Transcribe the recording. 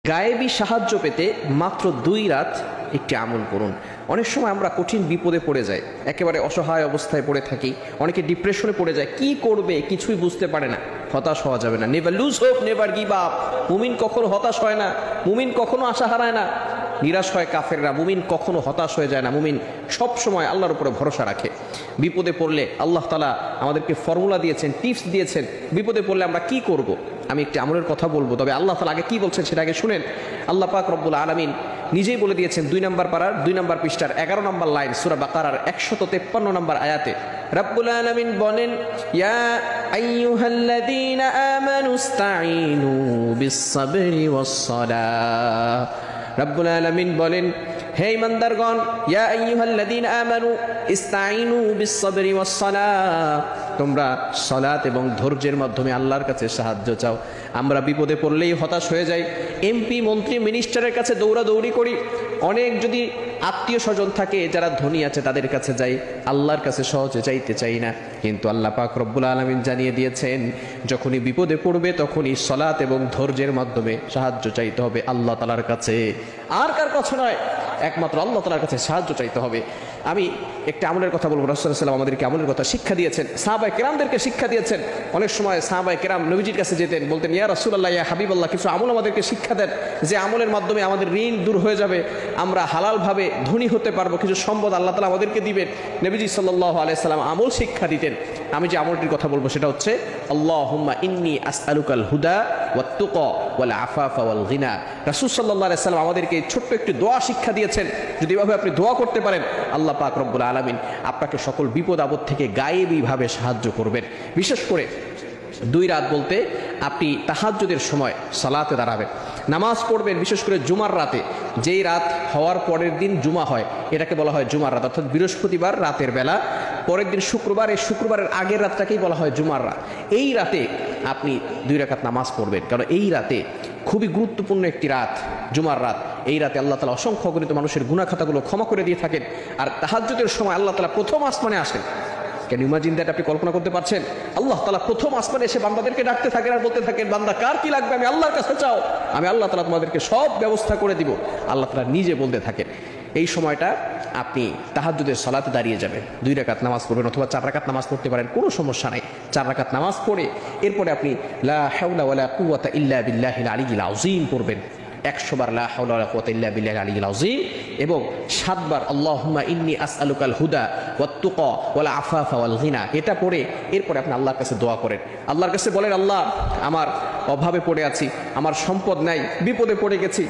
গায়েবী সাহায্য পেতে মাত্র 2 রাত একটি আমল করুন। অনেক সময় আমরা কঠিন বিপদে পড়ে যাই, একেবারে অসহায় অবস্থায় পড়ে থাকি, অনেকে ডিপ্রেশনে পড়ে যায়, কি করবে কিছুই বুঝতে পারে না। হতাশ হওয়া যাবে না। Never lose hope, never give up. মুমিন কখনো হতাশ হয় না, মুমিন কখনো আশা হারায় না। নিরাশ হয় কাফেররা, মুমিন কখনো হতাশ হয়ে যায় না। মুমিন সব সময় আল্লাহর উপরে ভরসা রাখে। বিপদে পড়লে আল্লাহ তাআলা আমাদেরকে ফর্মুলা দিয়েছেন, টিপস দিয়েছেন। বিপদে পড়লে আমরা কি করব। আমি একটি আমলের কথা বলবো, তবে আল্লাহ তাআলা আগে কি বলছেন সেটা আগে শুনেন। আল্লাহ পাক রব্বুল আলামিন নিজেই বলে দিয়েছেন 2 নম্বর পারার 2 নম্বর পৃষ্ঠার 11 নম্বর লাইন সূরা বাকারার 153 নম্বর আয়াতে রব্বুল আলামিন বলেন, ইয়া আইয়ুহাল্লাযীনা আমানুস্তাঈনু বিস-সাবরি ওয়াস-সালাহ। রব্বুল আলামিন বলেন, হে ঈমানদারগণ, ইয়া আইয়ুহাল্লাযীনা আমানু ইসতাঈনু বিস-সাবরি ওয়াস-সালাহ, তোমরা সালাত এবং ধৈর্যের মাধ্যমে আল্লাহর কাছে সাহায্য চাও। আমরা বিপদে পড়লেই হতাশ হয়ে যাই, এমপি মন্ত্রী মিনিস্টারের কাছে দৌড়াদৌড়ি করি। অনেক যদি আত্মীয় স্বজন থাকে যারা ধনী আছে তাদের কাছে যাই, আল্লাহর কাছে সহজে চাইতে চাই না। কিন্তু আল্লাহ পাক রব্বুল আলামিন জানিয়ে দিয়েছেন, যখনই বিপদে পড়বে তখনই সালাত এবং ধৈর্যের মাধ্যমে সাহায্য চাইতে হবে আল্লাহ তাআলার কাছে, আর কার কাছে নয়, একমাত্র আল্লাহ তাআলার কাছে সাহায্য চাইতে হবে। আমি একটা আমলের কথা বলবো। রাসূলুল্লাহ সাল্লাল্লাহু আলাইহি ওয়াসাল্লাম আমাদেরকে আমলের কথা শিক্ষা দিয়েছেন, সাহাবায়ে কেরামদেরকে শিক্ষা দিয়েছেন। অনেক সময় সাহাবায়ে কেরাম নবীজির কাছে যেতেন, বলতেন, ইয়া রাসূলুল্লাহ, ইয়া হাবিবাল্লাহ, কিছু আমল আমাদেরকে শিক্ষা দেন, যে আমলের মাধ্যমে আমাদের ঋণ দূর হয়ে যাবে, আমরা হালালভাবে ধনী হতে পারবো, কিছু সম্পদ আল্লাহ তাআলা আমাদেরকে দিবেন। নবীজি সাল্লাল্লাহু আলাইহি ওয়াসাল্লাম আমল শিক্ষা দিতেন। আমি যে আমলটির কথা বলবো সেটা হচ্ছে, আল্লাহুম্মা ইন্নী আসআলুকাল হুদা ওয়াত তুকা ওয়াল আফাফা ওয়াল গিনা। রাসূল সাল্লাল্লাহু আলাইহি ওয়াসাল্লাম আমাদেরকে ছোট্ট একটি দোয়া শিক্ষা দিয়েছেন। যদি এভাবে আপনি দোয়া করতে পারেন, আল্লাহ পাক রব্বুল আলামিন আপনাকে সকল বিপদ আপদ থেকে গায়েবীভাবে সাহায্য করবেন। বিশেষ করে 2 রাত বলতে আপনি তাহাজ্জুদের সময় সালাতে দাঁড়াবেন, নামাজ পড়বেন। বিশেষ করে জুমার রাতে, যেই রাত হওয়ার পরের দিন জুমা হয়, এটাকে বলা হয় জুমার রাত, অর্থাৎ বৃহস্পতিবার রাতের বেলা, পরের দিন শুক্রবার, এই শুক্রবারের আগের রাতটাকেই বলা হয় জুমার রাত। এই রাতে আপনি 2 রাকাত নামাজ পড়বেন, কারণ এই রাতে খুবই গুরুত্বপূর্ণ একটি রাত, জুমার রাত। এই রাতে আল্লাহ তাআলা অসংখ্য অগণিত মানুষের গুনাহ খাতাগুলো ক্ষমা করে দিয়ে থাকেন। আর তাহাজ্জুদের সময় আল্লাহ তাআলা প্রথম আসমানে আসেন। Can imagine that? আপনি কল্পনা করতে পারছেন? আল্লাহ তাআলা প্রথম আসমানে এসে বান্দাদেরকে ডাকতে থাকেন আর বলতে থাকেন, বান্দা কার কি লাগবে আমি আল্লাহর কাছে চাও, আমি আল্লাহ তাআলা তোমাদেরকে সব ব্যবস্থা করে দিব। আল্লাহ তাআলা নিজে বলতে থাকেন। এই সময়টা আপনি তাহাজ্জুদের সালাতে দাঁড়িয়ে যাবেন, 2 রাকাত নামাজ পড়বেন, অথবা 4 রাকাত নামাজ পড়তে পারেন, কোনো সমস্যা নাই। 4 রাকাত নামাজ পড়ে এরপরে আপনি লা হাওলা ওয়ালা কুওয়াতা ইল্লা বিল্লাহিল আলিয়্যিল আযীম পড়বেন। 100 বার লা হাওলা ওয়ালা কুওয়াতা ইল্লা বিল্লাহিল আলিয়্যিল আযীম, এবং 7 বার আল্লাহুম্মা ইন্নী আসআলুকাল হুদা ওয়াত তুকা ওয়াল আফাফা ওয়াল গিনা। এটা পড়ে এরপরে আপনি আল্লাহর কাছে দোয়া করেন। আল্লাহর কাছে বলেন, আল্লাহ, আমার অভাবে পড়ে আছি, আমার সম্পদ নাই, বিপদে পড়ে গেছি,